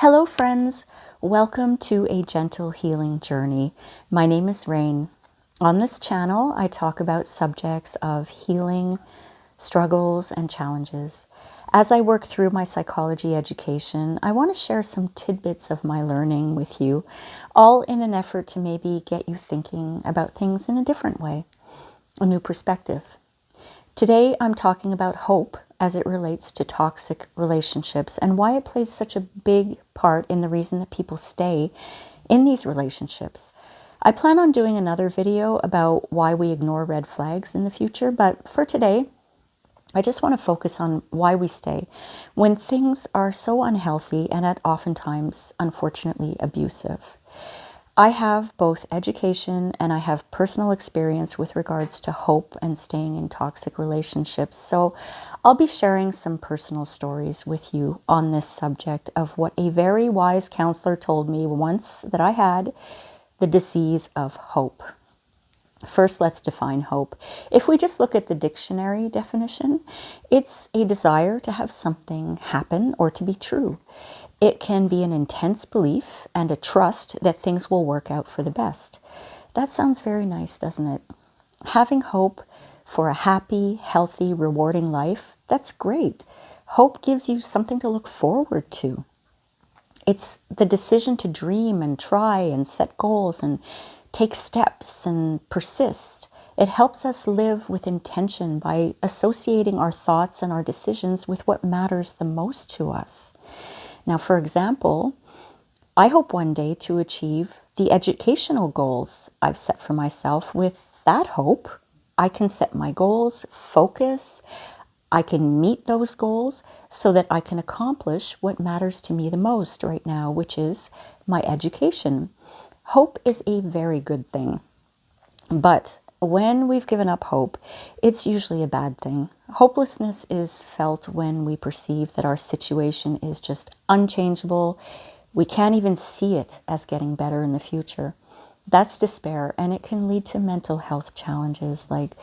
Hello friends, welcome to a gentle healing journey. My name is Rain. On this channel, I talk about subjects of healing, struggles, and challenges. As I work through my psychology education, I want to share some tidbits of my learning with you, all in an effort to maybe get you thinking about things in a different way, a new perspective. Today, I'm talking about hope as it relates to toxic relationships and why it plays such a big part in the reason that people stay in these relationships. I plan on doing another video about why we ignore red flags in the future, but for today, I just want to focus on why we stay when things are so unhealthy and at oftentimes, unfortunately, abusive. I have both education and I have personal experience with regards to hope and staying in toxic relationships. So I'll be sharing some personal stories with you on this subject of what a very wise counselor told me once that I had, the disease of hope. First, let's define hope. If we just look at the dictionary definition, it's a desire to have something happen or to be true. It can be an intense belief and a trust that things will work out for the best. That sounds very nice, doesn't it? Having hope for a happy, healthy, rewarding life, that's great. Hope gives you something to look forward to. It's the decision to dream and try and set goals and take steps and persist. It helps us live with intention by associating our thoughts and our decisions with what matters the most to us. Now, for example, I hope one day to achieve the educational goals I've set for myself. With that hope, I can set my goals, focus, I can meet those goals so that I can accomplish what matters to me the most right now, which is my education. Hope is a very good thing, but when we've given up hope, it's usually a bad thing. Hopelessness is felt when we perceive that our situation is just unchangeable. We can't even see it as getting better in the future. That's despair, and it can lead to mental health challenges like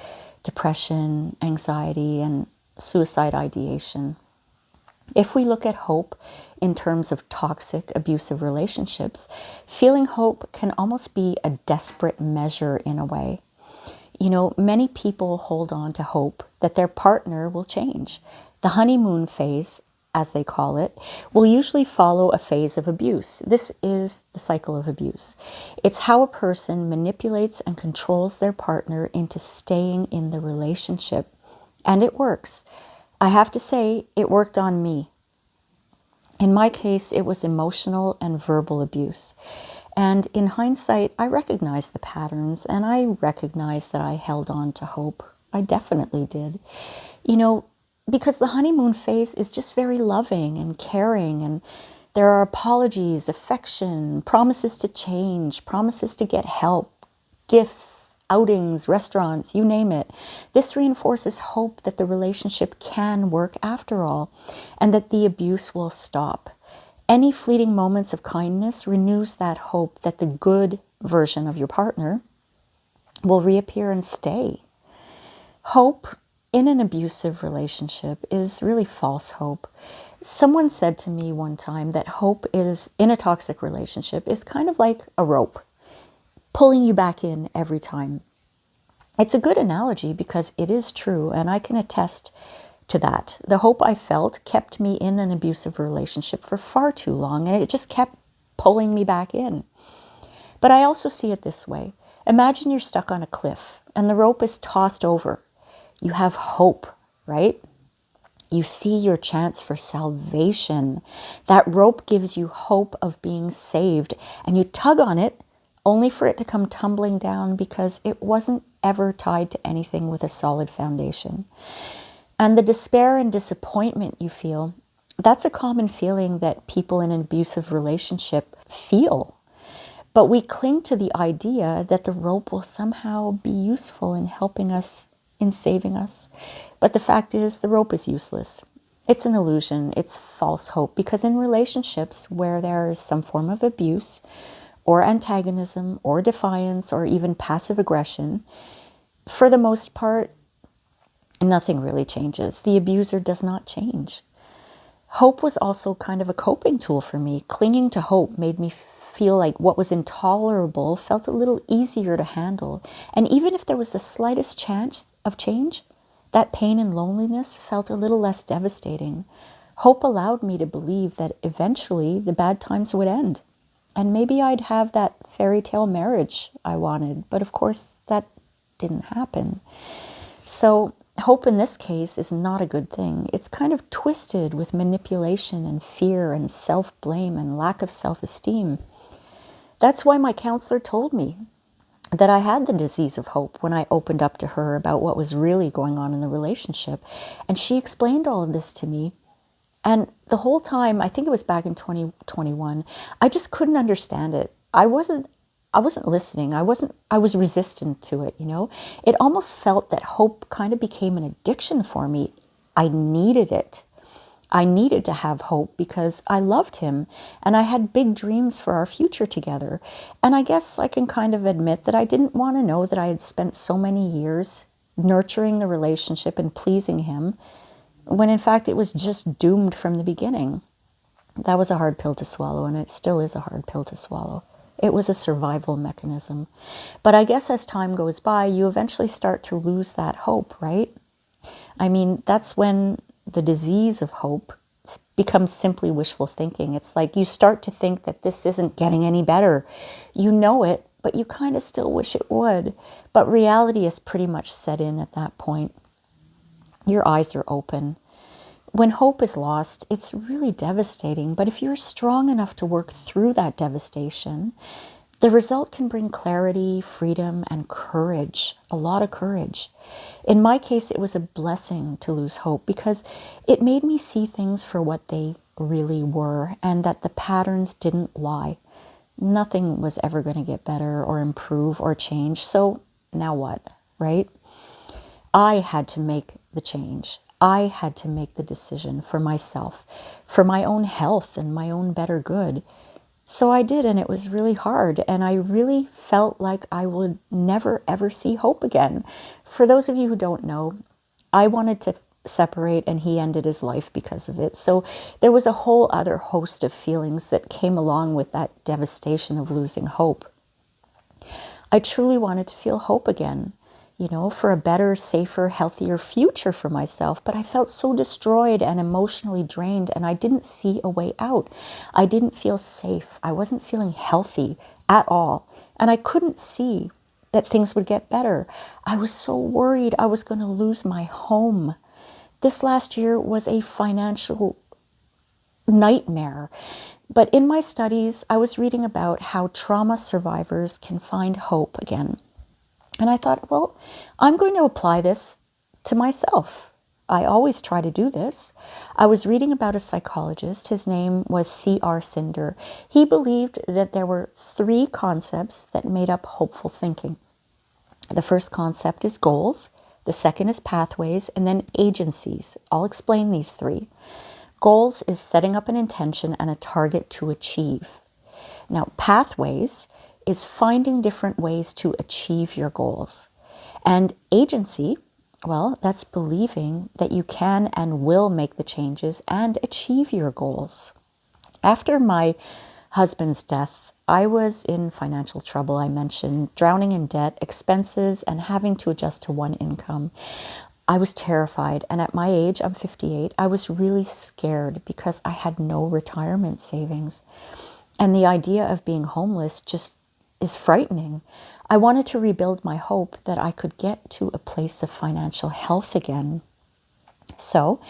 depression, anxiety, and suicide ideation. If we look at hope in terms of toxic, abusive relationships, feeling hope can almost be a desperate measure in a way. You know, many people hold on to hope that their partner will change. The honeymoon phase, as they call it, will usually follow a phase of abuse. This is the cycle of abuse. It's how a person manipulates and controls their partner into staying in the relationship. And it works. I have to say, it worked on me. In my case, it was emotional and verbal abuse. And in hindsight, I recognized the patterns and I recognized that I held on to hope. I definitely did. You know, because the honeymoon phase is just very loving and caring, and there are apologies, affection, promises to change, promises to get help, gifts, outings, restaurants, you name it. This reinforces hope that the relationship can work after all and that the abuse will stop. Any fleeting moments of kindness renews that hope that the good version of your partner will reappear and stay. Hope in an abusive relationship is really false hope. Someone said to me one time that hope is, in a toxic relationship, is kind of like a rope, pulling you back in every time. It's a good analogy because it is true, and I can attest to that. The hope I felt kept me in an abusive relationship for far too long, and it just kept pulling me back in. But I also see it this way. Imagine you're stuck on a cliff and the rope is tossed over. You have hope, right? You see your chance for salvation. That rope gives you hope of being saved, and you tug on it only for it to come tumbling down because it wasn't ever tied to anything with a solid foundation. And the despair and disappointment you feel, that's a common feeling that people in an abusive relationship feel. But we cling to the idea that the rope will somehow be useful in helping us, in saving us. But the fact is, the rope is useless. It's an illusion. It's false hope, because in relationships where there is some form of abuse or antagonism or defiance or even passive aggression, for the most part, nothing really changes. The abuser does not change. Hope was also kind of a coping tool for me. Clinging to hope made me feel like what was intolerable felt a little easier to handle. And even if there was the slightest chance of change, that pain and loneliness felt a little less devastating. Hope allowed me to believe that eventually the bad times would end. And maybe I'd have that fairy tale marriage I wanted. But of course, that didn't happen. So hope in this case is not a good thing. It's kind of twisted with manipulation and fear and self-blame and lack of self-esteem. That's why my counselor told me that I had the disease of hope when I opened up to her about what was really going on in the relationship. And she explained all of this to me. And the whole time, I think it was back in 2021, I just couldn't understand it. I wasn't listening. I was resistant to it, you know. It almost felt that hope kind of became an addiction for me. I needed it. I needed to have hope because I loved him and I had big dreams for our future together. And I guess I can kind of admit that I didn't want to know that I had spent so many years nurturing the relationship and pleasing him, when in fact it was just doomed from the beginning. That was a hard pill to swallow, and it still is a hard pill to swallow. It was a survival mechanism. But I guess as time goes by, you eventually start to lose that hope, right? I mean, that's when the disease of hope becomes simply wishful thinking. It's like you start to think that this isn't getting any better. You know it, but you kind of still wish it would. But reality is pretty much set in at that point. Your eyes are open. When hope is lost, it's really devastating. But if you're strong enough to work through that devastation, the result can bring clarity, freedom, and courage, a lot of courage. In my case, it was a blessing to lose hope because it made me see things for what they really were and that the patterns didn't lie. Nothing was ever going to get better or improve or change. So now what, right? I had to make the change. I had to make the decision for myself, for my own health and my own better good. So I did, and it was really hard, and I really felt like I would never, ever see hope again. For those of you who don't know, I wanted to separate, and he ended his life because of it. So there was a whole other host of feelings that came along with that devastation of losing hope. I truly wanted to feel hope again, you know, for a better, safer, healthier future for myself. But I felt so destroyed and emotionally drained, and I didn't see a way out. I didn't feel safe. I wasn't feeling healthy at all. And I couldn't see that things would get better. I was so worried I was going to lose my home. This last year was a financial nightmare. But in my studies, I was reading about how trauma survivors can find hope again. And I thought, well, I'm going to apply this to myself. I always try to do this. I was reading about a psychologist. His name was C.R. Cinder. He believed that there were 3 concepts that made up hopeful thinking. The first concept is goals. The second is pathways, and then agencies. I'll explain these 3. Goals is setting up an intention and a target to achieve. Now, pathways is finding different ways to achieve your goals. And agency, well, that's believing that you can and will make the changes and achieve your goals. After my husband's death, I was in financial trouble. I mentioned drowning in debt, expenses, and having to adjust to one income. I was terrified. And at my age, I'm 58, I was really scared because I had no retirement savings. And the idea of being homeless just is frightening. I wanted to rebuild my hope that I could get to a place of financial health again. So,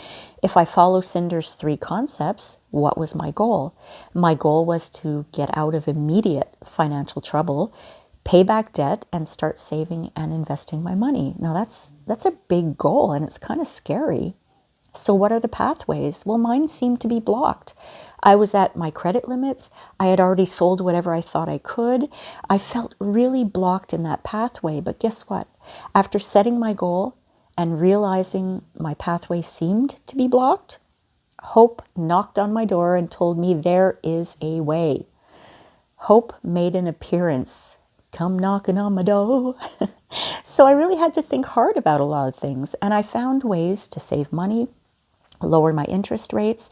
if I follow Cinder's 3 concepts, what was my goal? My goal was to get out of immediate financial trouble, pay back debt, and start saving and investing my money. Now that's a big goal, and it's kind of scary. So what are the pathways? Well, mine seemed to be blocked. I was at my credit limits. I had already sold whatever I thought I could. I felt really blocked in that pathway. But guess what? After setting my goal and realizing my pathway seemed to be blocked, hope knocked on my door and told me there is a way. Hope made an appearance. Come knocking on my door. So I really had to think hard about a lot of things. And I found ways to save money, lower my interest rates,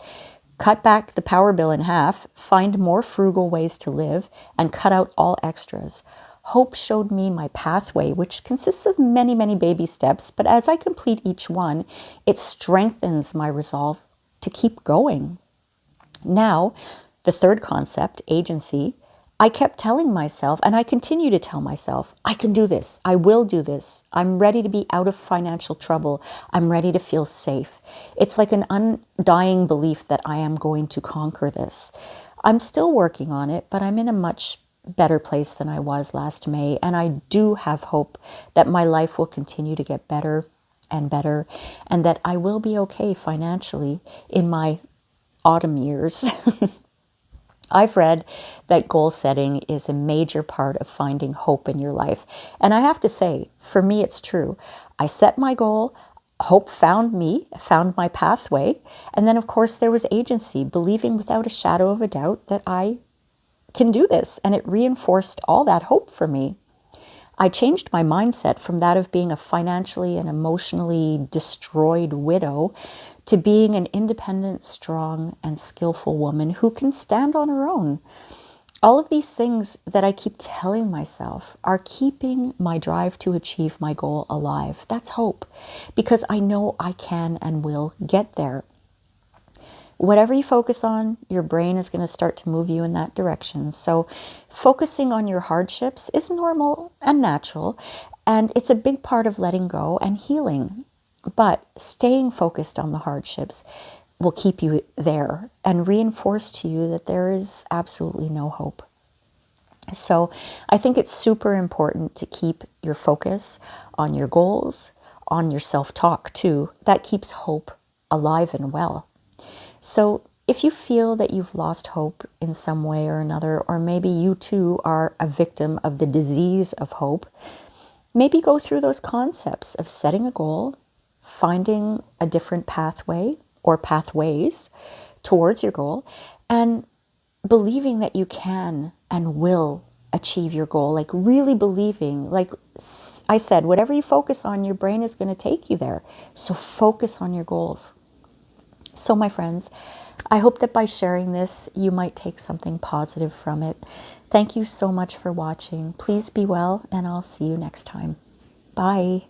cut back the power bill in half, find more frugal ways to live, and cut out all extras. Hope showed me my pathway, which consists of many, many baby steps, but as I complete each one, it strengthens my resolve to keep going. Now, the third concept, agency, I kept telling myself, and I continue to tell myself, I can do this. I will do this. I'm ready to be out of financial trouble. I'm ready to feel safe. It's like an undying belief that I am going to conquer this. I'm still working on it, but I'm in a much better place than I was last May. And I do have hope that my life will continue to get better and better, and that I will be okay financially in my autumn years. I've read that goal setting is a major part of finding hope in your life. And I have to say, for me, it's true. I set my goal, hope found me, found my pathway. And then, of course, there was agency, believing without a shadow of a doubt that I can do this. And it reinforced all that hope for me. I changed my mindset from that of being a financially and emotionally destroyed widow to being an independent, strong, and skillful woman who can stand on her own. All of these things that I keep telling myself are keeping my drive to achieve my goal alive. That's hope, because I know I can and will get there. Whatever you focus on, your brain is going to start to move you in that direction. So focusing on your hardships is normal and natural, and it's a big part of letting go and healing. But staying focused on the hardships will keep you there and reinforce to you that there is absolutely no hope. So I think it's super important to keep your focus on your goals, on your self-talk too. That keeps hope alive and well. So if you feel that you've lost hope in some way or another, or maybe you too are a victim of the disease of hope, maybe go through those concepts of setting a goal, finding a different pathway or pathways towards your goal, and believing that you can and will achieve your goal. Like really believing, like I said, whatever you focus on, your brain is going to take you there. So focus on your goals. So my friends, I hope that by sharing this, you might take something positive from it. Thank you so much for watching. Please be well, and I'll see you next time. Bye.